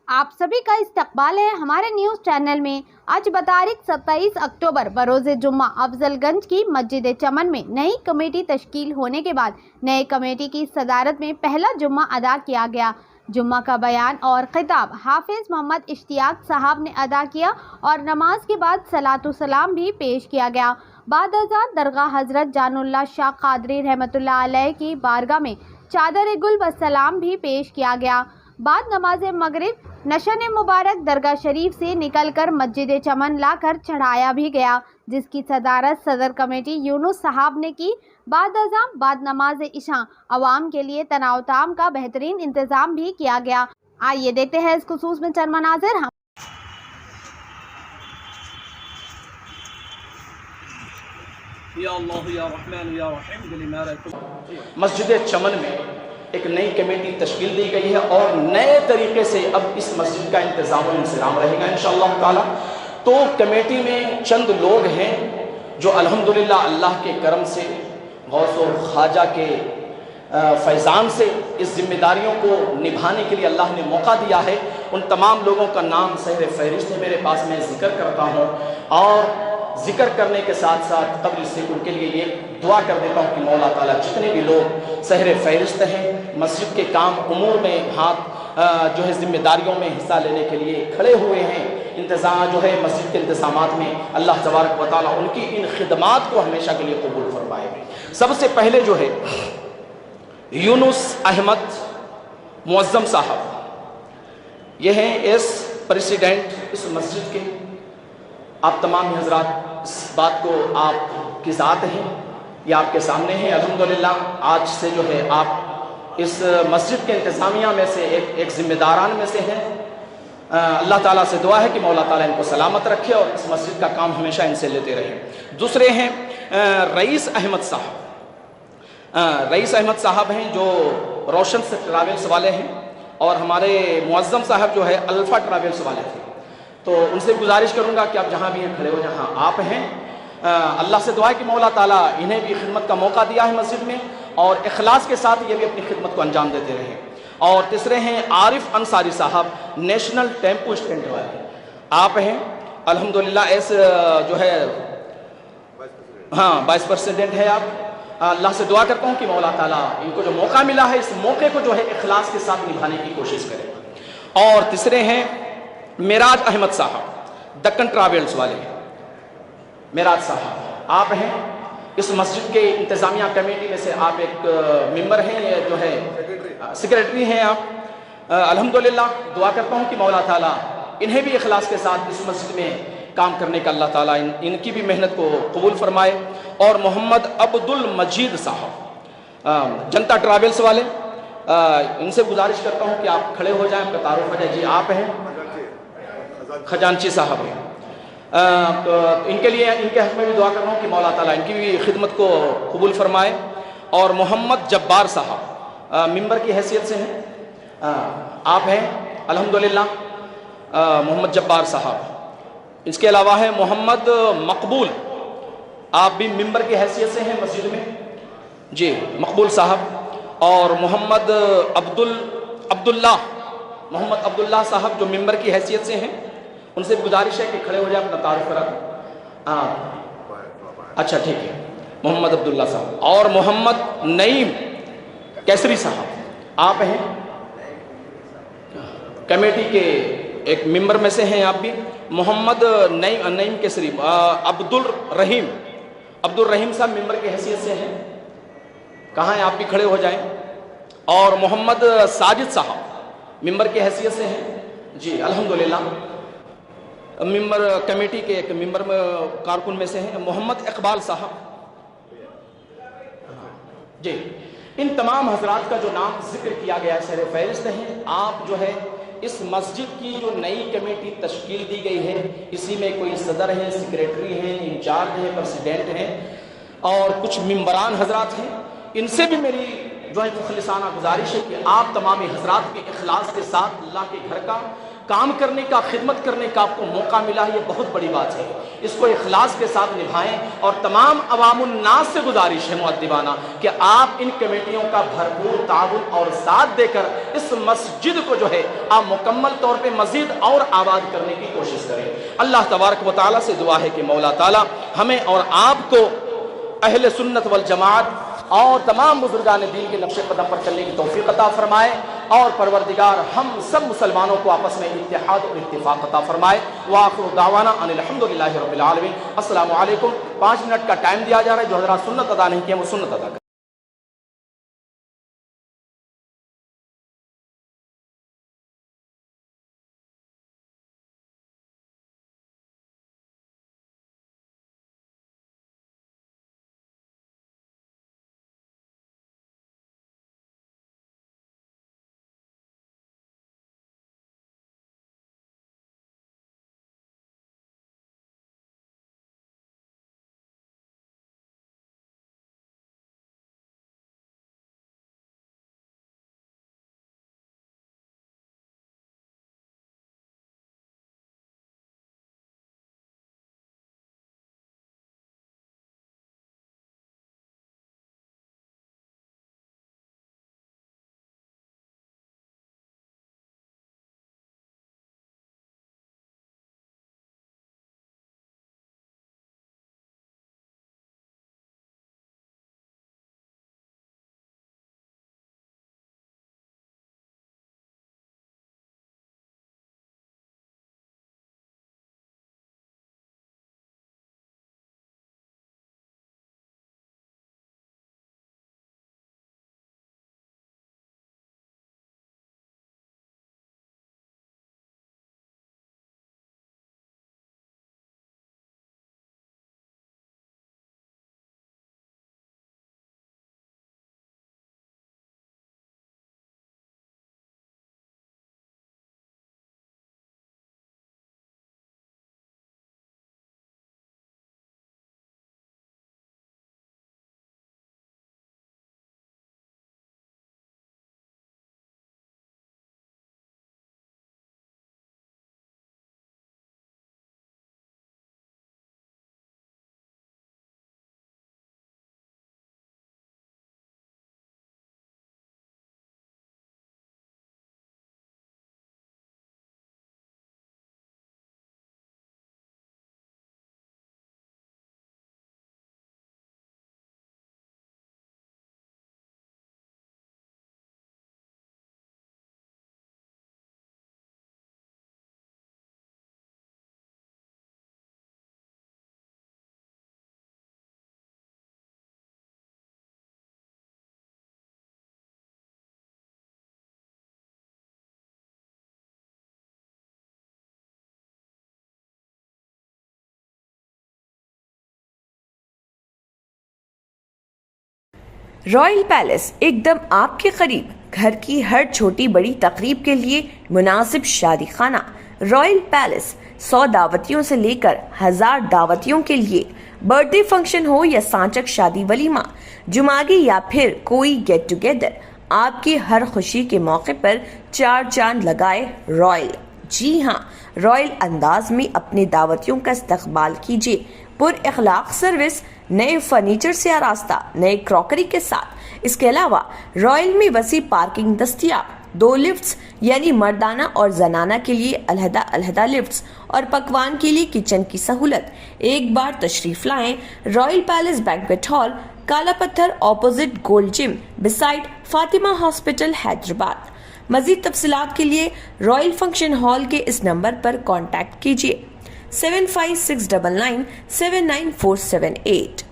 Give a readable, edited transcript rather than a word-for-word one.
आप सभी का इस्तकबाल है हमारे न्यूज़ चैनल में। आज बतारीख 27 अक्टूबर बरोज़ जुम्मा अफजलगंज की मस्जिद चमन में नई कमेटी तश्कील होने के बाद नए कमेटी की सदारत में पहला जुम्मा अदा किया गया। जुम्मा का बयान और खिताब हाफिज मोहम्मद इश्तियाक साहब ने अदा किया और नमाज के बाद सलातो सलाम भी पेश किया गया। बाद अज़ान दरगाह हज़रत जानुल्लाह शाह क़ादरी रहमतुल्लाह अलैह की बारगाह में चादर गुल व सलाम भी पेश किया गया। बाद नमाज मगरिब नशन मुबारक दरगाह शरीफ से निकलकर मस्जिद चमन लाकर चढ़ाया भी गया, जिसकी सदारत सदर कमेटी यूनुस साहब ने की। बाद अज़ान बाद नमाज इशा अवाम के लिए तनाव-ताम का बेहतरीन इंतज़ाम भी किया गया। आइए देखते हैं इस खुसूस में चंद मनाज़िर। मस्जिद चमन में एक नई कमेटी तश्कील दी गई है और नए तरीके से अब इस मस्जिद का इंतज़ाम और इंतज़ाम रहेगा इंशाअल्लाह ताला। तो कमेटी में चंद लोग हैं जो अल्हम्दुलिल्लाह अल्लाह के करम से गौस और ख्वाजा के फैज़ान से इस जिम्मेदारियों को निभाने के लिए अल्लाह ने मौका दिया है। उन तमाम लोगों का नाम सहर फहरिस्त है मेरे पास, मैं ज़िक्र करता हूँ और ज़िक्र करने के साथ साथ कब्ल से उनके लिए ये दुआ कर देता हूँ कि मौला ताला जितने भी लोग सहर फहरिस्त हैं, मस्जिद के काम उमूर में हाथ जो है ज़िम्मेदारियों में हिस्सा लेने के लिए खड़े हुए हैं, इंतज़ाम जो है मस्जिद के इंतज़ामात में, अल्लाह तबारक व तआला उनकी इन खिदमात को हमेशा के लिए कबूल फरमाए। सबसे पहले जो है यूनुस अहमद मुअज़्ज़म साहब, ये हैं एस प्रेसिडेंट इस मस्जिद के। आप तमाम हज़रात इस बात को आपकी ज़ात हैं, ये आपके सामने हैं। अल्हम्दुलिल्लाह आज से जो है आप इस मस्जिद के इंतज़ामिया में से एक ज़िम्मेदारान में से हैं। अल्लाह ताला से दुआ है कि मौला ताला इनको सलामत रखे और इस मस्जिद का काम हमेशा इनसे लेते रहें। दूसरे हैं रईस अहमद साहब। रईस अहमद साहब हैं जो रोशन से ट्रैवल्स वाले हैं और हमारे मुअज़्ज़म साहब जो है अल्फ़ा ट्रैवल्स वाले थे। तो उनसे गुजारिश करूंगा कि आप जहां भी हैं खड़े हो जहां आप हैं, अल्लाह से दुआ है कि मौला ताला इन्हें भी खिदमत का मौका दिया है मस्जिद में और इखलास के साथ ये भी अपनी खिदमत को अंजाम देते रहें। और तीसरे हैं आरिफ अंसारी साहब, नेशनल टेम्पो स्टैंड वाले। आप हैं अल्हम्दुलिल्लाह एस जो है वाइस प्रेसिडेंट है आप। अल्लाह से दुआ करता हूँ कि मौला ताला इनको जो मौका मिला है इस मौके को जो है इखलास के साथ निभाने की कोशिश करें। और तीसरे हैं मेराज अहमद साहब, दक्कन ट्रैवल्स वाले। मेराज साहब आप हैं इस मस्जिद के इंतज़ामिया कमेटी में से, आप एक मेंबर हैं, ये जो है सेक्रेटरी हैं आप। अल्हम्दुलिल्लाह दुआ करता हूँ कि मौला ताला इन्हें भी इखलास के साथ इस मस्जिद में काम करने का अल्लाह ताला इनकी भी मेहनत को कबूल फरमाए। और मोहम्मद अब्दुल मजीद साहब, जनता ट्रैवल्स वाले, इनसे गुजारिश करता हूँ कि आप खड़े हो जाएं, आपका तारुफ हो जाए। जी आप हैं खजानची साहब हैं। तो इनके लिए इनके हक़ में भी दुआ कर रहा हूँ कि मौला ताला इनकी भी खिदमत को कबूल फरमाए। और मोहम्मद जब्बार साहब मिंबर की हैसियत से हैं, आप हैं अल्हम्दुलिल्लाह मोहम्मद जब्बार साहब। इसके अलावा है मोहम्मद मकबूल, आप भी मिंबर की हैसियत से हैं मस्जिद में, जी मकबूल साहब। और मोहम्मद अब्दुल्लाह साहब जो मिंबर की हैसियत से हैं, उनसे गुजारिश है कि खड़े हो जाए, अपना तारुफ करा। अच्छा ठीक है, मोहम्मद अब्दुल्ला साहब। और मोहम्मद नईम कैसरी साहब, आप हैं कमेटी के एक मेंबर में से हैं आप भी। मोहम्मद नईम कैसरी। अब्दुल रहीम साहब मेंबर की हैसियत से हैं, कहाँ हैं आप भी खड़े हो जाएं। और मोहम्मद साजिद साहब मेंबर की हैसियत से हैं, जी अल्हम्दुलिल्लाह मेंबर कमेटी के एक मेंबर में कारकुन में से हैं। मोहम्मद इकबाल साहब, जी इन तमाम हजरात का जो नाम जिक्र किया गया है सहर फहरिस्त हैं। आप जो है इस मस्जिद की जो नई कमेटी तश्कील दी गई है, इसी में कोई सदर हैं, सेक्रेटरी हैं, इंचार्ज हैं, प्रेसिडेंट हैं और कुछ मेंबरान हजरात हैं। इनसे भी मेरी जो है मुखलिसाना गुजारिश है कि आप तमाम हजरात के इखलास के साथ अल्लाह के घर का کام کرنے کا، خدمت کرنے کا آپ کو موقع ملا ہے، یہ بہت بڑی بات ہے۔ اس کو اخلاص کے ساتھ نبھائیں، اور تمام عوام الناس سے گزارش ہے مؤدبانہ کہ آپ ان کمیٹیوں کا بھرپور تعاون اور ساتھ دے کر اس مسجد کو جو ہے آپ مکمل طور پہ مزید اور آباد کرنے کی کوشش کریں۔ اللہ تبارک و تعالیٰ سے دعا ہے کہ مولا تعالیٰ ہمیں اور آپ کو اہل سنت والجماعت اور تمام بزرگان دین کے نقش قدم پر چلنے کی توفیق عطا فرمائے، اور پروردگار ہم سب مسلمانوں کو آپس میں اتحاد اور اتفاق عطا فرمائے۔ وآخر دعوانا ان الحمدللہ رب العالمین۔ السلام علیکم۔ 5 منٹ کا ٹائم دیا جا رہا ہے، جو حضرات سنت ادا نہیں کیے وہ سنت ادا کریں۔ رائل پیلیس ایک دم آپ کے قریب، گھر کی ہر چھوٹی بڑی تقریب کے لیے مناسب شادی خانہ۔ رائل پیلیس 100 دعوتیوں سے لے کر 1000 دعوتیوں کے لیے، برتھ ڈے فنکشن ہو یا سانچک شادی ولیمہ، جمعگی یا پھر کوئی گیٹ ٹوگیدر، آپ کی ہر خوشی کے موقع پر 4 چاند لگائے رائل۔ جی ہاں، رائل انداز میں اپنے دعوتیوں کا استقبال کیجیے۔ پر اخلاق سروس، نئے فرنیچر سے آراستہ، نئے کراکری کے ساتھ۔ اس کے علاوہ رائل میں وسیع پارکنگ دستیاب، 2 لفٹس یعنی مردانہ اور زنانہ کے لیے علیحدہ لفٹس، اور پکوان کے لیے کچن کی سہولت۔ ایک بار تشریف لائیں رائل پیلیس بینکویٹ ہال، کالا پتھر، اپوزٹ گولڈ جم، بسائڈ فاطمہ ہاسپٹل، حیدرآباد۔ مزید تفصیلات کے لیے رائل فنکشن ہال کے اس نمبر پر کانٹیکٹ کیجیے 7569979478۔